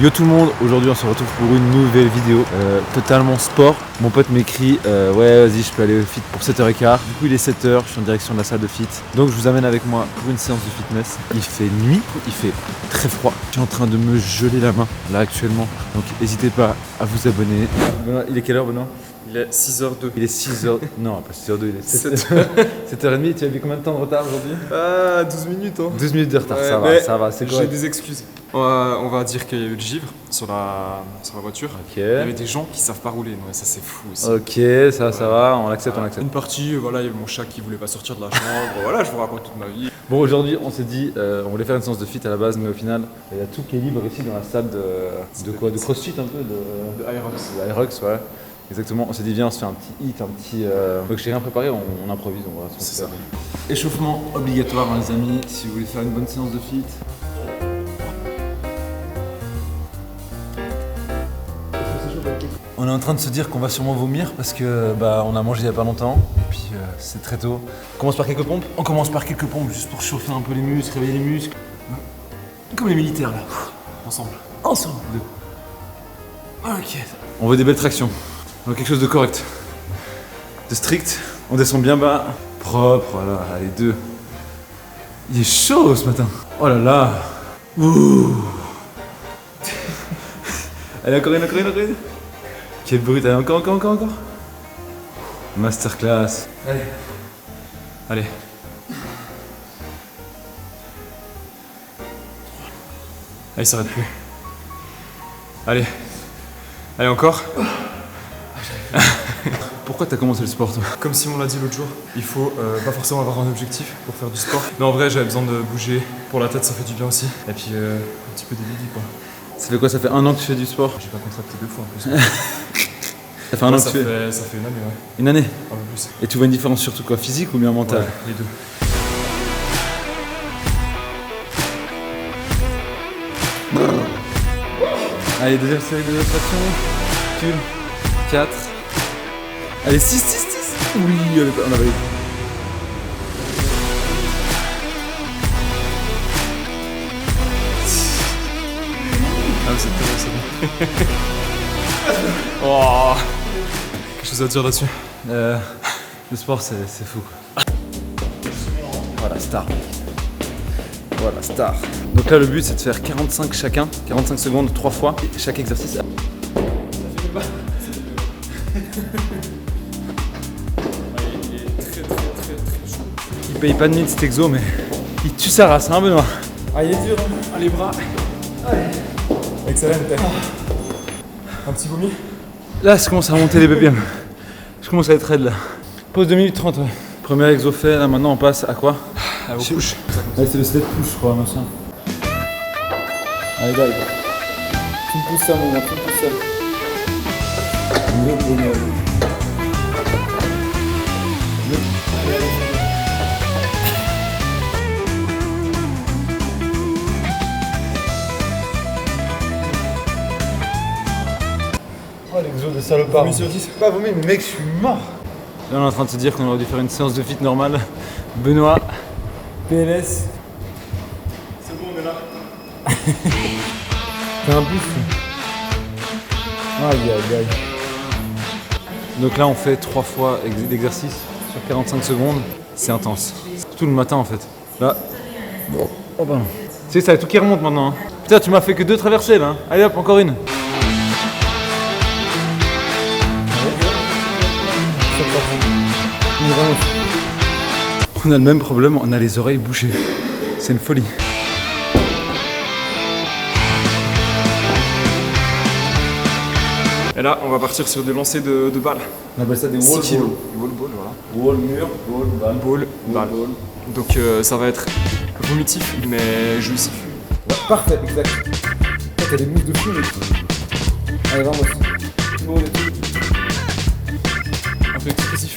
Yo tout le monde, aujourd'hui on se retrouve pour une nouvelle vidéo totalement sport. Mon pote m'écrit ouais vas-y je peux aller au fit pour 7h15. Du coup il est 7h, je suis en direction de la salle de fit. Donc je vous amène avec moi pour une séance de fitness. Il fait nuit, il fait très froid. Je suis en train de me geler la main là actuellement. Donc n'hésitez pas à vous abonner. Benoît, il est quelle heure Benoît? Il est 6h02. Il est 6h... Non pas 6h02, il est 7h30. Tu as eu combien de temps de retard aujourd'hui? 12 minutes hein. 12 minutes de retard, Ouais, ça va, c'est j'ai correct. des excuses. On va dire qu'il y a eu le givre sur la voiture. Ok. Il y avait des gens qui savent pas rouler, ouais, ça c'est fou aussi. Ok, ça va, on l'accepte, on l'accepte. Une partie, voilà, il y avait mon chat qui voulait pas sortir de la chambre, voilà, je vous raconte toute ma vie. Bon aujourd'hui on s'est dit on voulait faire une séance de fit à la base mais au final il y a tout qui est libre ici dans la salle de quoi? De crossfit un peu De Aerox. De Aerox, ouais. Exactement, on s'est dit viens on se fait un petit hit, un petit... Donc j'ai rien préparé, on improvise, on va se faire. Échauffement obligatoire hein, les amis, si vous voulez faire une bonne séance de fit. On est en train de se dire qu'on va sûrement vomir parce que bah on a mangé il y a pas longtemps et puis c'est très tôt. On commence par quelques pompes. On commence par quelques pompes juste pour chauffer un peu les muscles, réveiller les muscles. Comme les militaires là. Ensemble. Ensemble. Ok. On veut des belles tractions. On veut quelque chose de correct. De strict. On descend bien bas. Propre, voilà. Allez, 2. Il est chaud ce matin. Oh là là. Ouh. Allez, encore une. Quelle brute. Allez, encore. Masterclass. Allez. Il s'arrête plus. Allez encore. Pourquoi t'as commencé le sport toi? Comme Simon l'a dit l'autre jour, il faut pas forcément avoir un objectif pour faire du sport. Mais en vrai j'avais besoin de bouger. Pour la tête ça fait du bien aussi. Et puis un petit peu d'énergie quoi. Ça fait quoi? Ça fait 1 an que tu fais du sport? J'ai pas contracté 2 fois en plus. Ça fait 1 an que tu fais? Ça fait une année ouais. Une année? Un peu plus. Et tu vois une différence surtout quoi? Physique ou bien mentale? Ouais, les deux. Allez, deuxième série de tractions. 4. Allez, 6. Oui, on a validé. Ah mais c'est terrible ça. Oh. Quelque chose à dire là-dessus. Le sport c'est fou. Voilà, star. Donc là le but c'est de faire 45 chacun, 45 secondes 3 fois, et chaque exercice. Il paye pas de mine cet exo mais il tue sa race hein Benoît. Ah il est dur hein. Ah, les bras. Excellent. Un petit vomi. Là je commence à monter les BPM. Je commence à être raide là. Pause 2 minutes 30 ouais. Premier exo fait, là maintenant on passe à quoi? Au push. Ouais, c'est le sled push je crois machin. Allez là, tu me pousses ça mon gars, tu me pousses ça. Oh l'exo de salopard. Vomi sur 10. Pas vomi mais mec je suis mort. Là on est en train de se dire qu'on aurait dû faire une séance de fit normale. Benoît, PLS. C'est bon on est là. Fais un boost. Aïe. Donc là on fait 3 fois d'exercice sur 45 secondes. C'est intense. Tout le matin en fait. Là. Oh ben. Tu sais ça y a tout qui remonte maintenant. Hein. Putain tu m'as fait que 2 traversées là. Allez hop encore une. On a le même problème, on a les oreilles bouchées. C'est une folie. Et là on va partir sur des lancers de balles. On appelle ça des 6 wall kilos. ball. Wall ball voilà. Wall mur, wall balle. Balle. Donc ça va être vomitif mais jouissif. Ouais, parfait, exact. T'as des moves de fou mec. Allez vamos. Un peu expressif.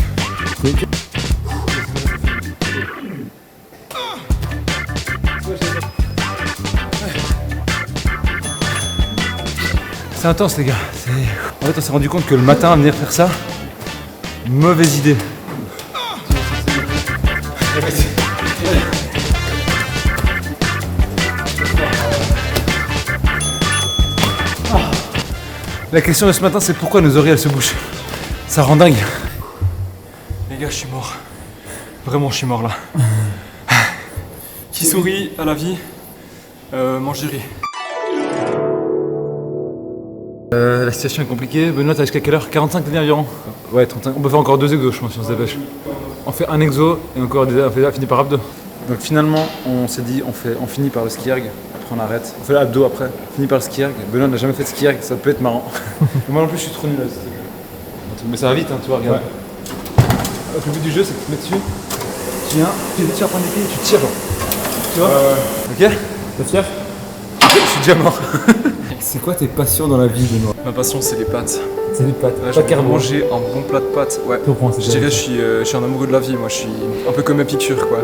C'est intense les gars. En fait on s'est rendu compte que le matin à venir faire ça, mauvaise idée. La question de ce matin, c'est pourquoi nos oreilles elles se bouchent. Ça rend dingue. Les gars, je suis mort. Vraiment, je suis mort là. Qui sourit à la vie, mange du riz. La situation est compliquée. Benoît, t'as jusqu'à quelle heure? 45 minutes environ. Ouais, 35. On peut faire encore 2 exos, je pense, si on se dépêche. On fait un exo et encore on finit par abdos. Donc finalement, on s'est dit, on finit par le ski erg. Après, on arrête. On fait l'abdo après. On finit par le ski erg. Benoît n'a jamais fait de ski erg, ça peut être marrant. Moi non plus, je suis trop nul là. Mais ça va vite, hein, tu vois, regarde. Ouais. Donc, le but du jeu, c'est que tu te mets dessus. Tu viens, tu tires par les pieds, tu tires. Tu vois Ok. T'es fier? Je suis déjà mort. C'est quoi tes passions dans la vie, Benoît? Ma passion, c'est les pâtes. C'est les pâtes. Ouais, j'aime manger un bon plat de pâtes. Ouais. Je dirais je suis un amoureux de la vie. Moi, je suis un peu comme Épicure, quoi.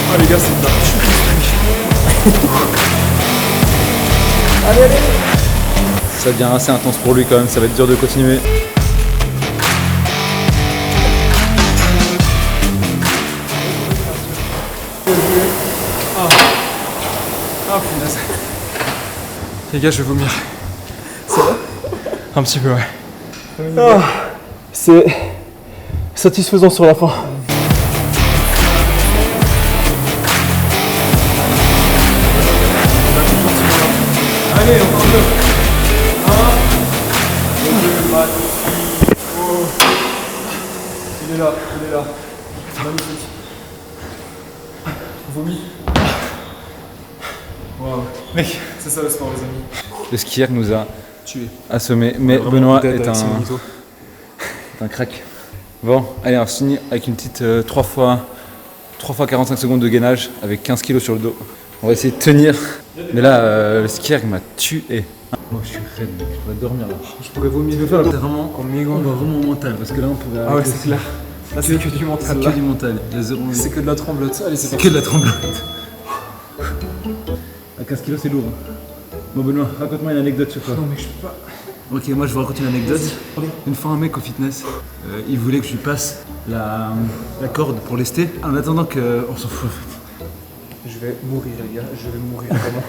Ah les gars, c'est pas. Allez. Ça devient assez intense pour lui quand même. Ça va être dur de continuer. Ah punaise. Les gars, je vais vomir. Ça va? Un petit peu, ouais. Oh, c'est satisfaisant sur la fin. Allez, encore deux. 1, 2, mat. Oh. Il est là. Magnifique. Vomi. Waouh. Mec, c'est ça le sport, les amis. Le skieur nous a Tué. assommé, mais Benoît est un crack. Bon, allez, on finit avec une petite 3 fois 45 secondes de gainage avec 15 kg sur le dos. On va essayer de tenir. Mais là, le skieur m'a tué. Moi, je suis raide, mec. Je pourrais dormir là. Je pourrais vomir. Je peux faire vraiment vraiment mental parce que là, on pourrait. Ah ouais, c'est clair. Là, c'est que du mental. C'est que du mental. Il y a zéro. C'est que de la tremblote. Allez, c'est que de la tremblote. À 15 kg, c'est lourd. Bon, Benoît, raconte-moi une anecdote sur toi. Non, mais je peux pas. Ok, moi je vous raconte une anecdote. Une fois un mec au fitness, il voulait que je lui passe la corde pour lester. En attendant qu'on s'en fout en fait. Je vais mourir les gars, je vais mourir vraiment.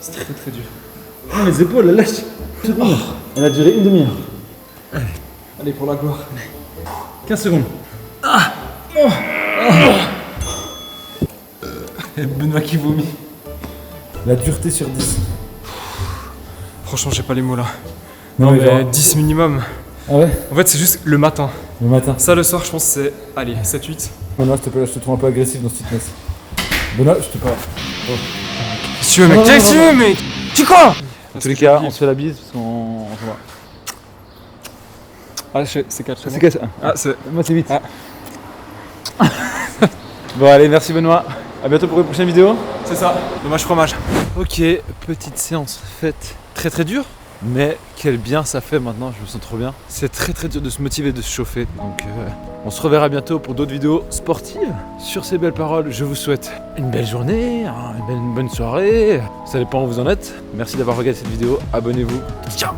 C'est très très dur. Non, les épaules, elle lâche. Elle a duré une demi-heure. Allez pour la gloire. 15 secondes. Benoît qui vomit. La dureté sur 10. Franchement, j'ai pas les mots là. Non, mais genre... 10 minimum. Ah ouais? En fait, c'est juste le matin. Le matin. Ça, le soir, je pense c'est, allez, 7-8. Benoît, s'il te plaît, je te trouve un peu agressif dans ce fitness. Benoît, je te parle. Qu'est-ce que tu veux, mec? Qu'est-ce que tu veux, mec? Tu quoi? En tous les cas, on se fait la bise parce qu'on s'en va. Ah, c'est 4. C'est 4. Ah, c'est. Moi, c'est vite. Ah. Bon, allez, merci Benoît. A bientôt pour une prochaine vidéo. C'est ça. Dommage fromage. Ok, petite séance faite très très dure. Mais quel bien ça fait maintenant, je me sens trop bien. C'est très très dur de se motiver, de se chauffer. Donc on se reverra bientôt pour d'autres vidéos sportives. Sur ces belles paroles, je vous souhaite une belle journée, une bonne soirée. Ça dépend où vous en êtes. Merci d'avoir regardé cette vidéo. Abonnez-vous. Ciao.